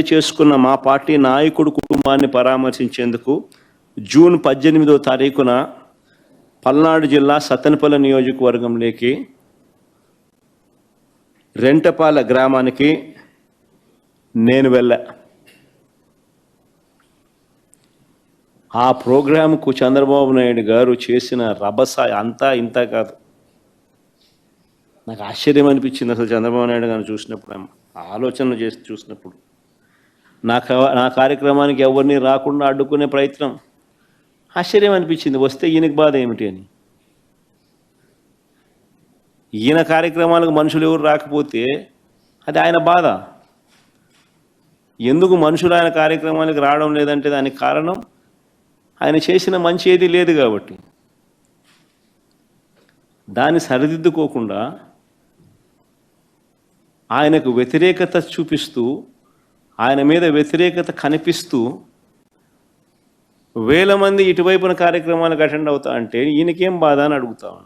చేసుకున్న మా పార్టీ నాయకుడు కుటుంబాన్ని పరామర్శించేందుకు జూన్ 18వ తారీఖున పల్నాడు జిల్లా సత్తెనపల్లి నియోజకవర్గంలోకి రెంటపాల గ్రామానికి నేను వెళ్ళా. ఆ ప్రోగ్రాంకు చంద్రబాబు నాయుడు గారు చేసిన రభస అంతా ఇంత కాదు. నాకు ఆశ్చర్యం అనిపించింది అసలు చంద్రబాబు నాయుడు గారిని చూసినప్పుడు, ఆలోచన చేసి చూసినప్పుడు. నా కార్యక్రమానికి ఎవరిని రాకుండా అడ్డుకునే ప్రయత్నం ఆశ్చర్యం అనిపించింది. వస్తే ఈయనకి బాధ ఏమిటి అని. ఈయన కార్యక్రమాలకు మనుషులు ఎవరు రాకపోతే అది ఆయన బాధ. ఎందుకు మనుషులు ఆయన కార్యక్రమాలకు రావడం లేదంటే దానికి కారణం ఆయన చేసిన మంచి ఏది లేదు కాబట్టి. దాన్ని సరిదిద్దుకోకుండా ఆయనకు వ్యతిరేకత చూపిస్తూ, ఆయన మీద వ్యతిరేకత కనిపిస్తూ వేల మంది ఇటువైపున కార్యక్రమాలకు అటెండ్ అవుతా అంటే ఈయనకేం బాధ అని అడుగుతాను.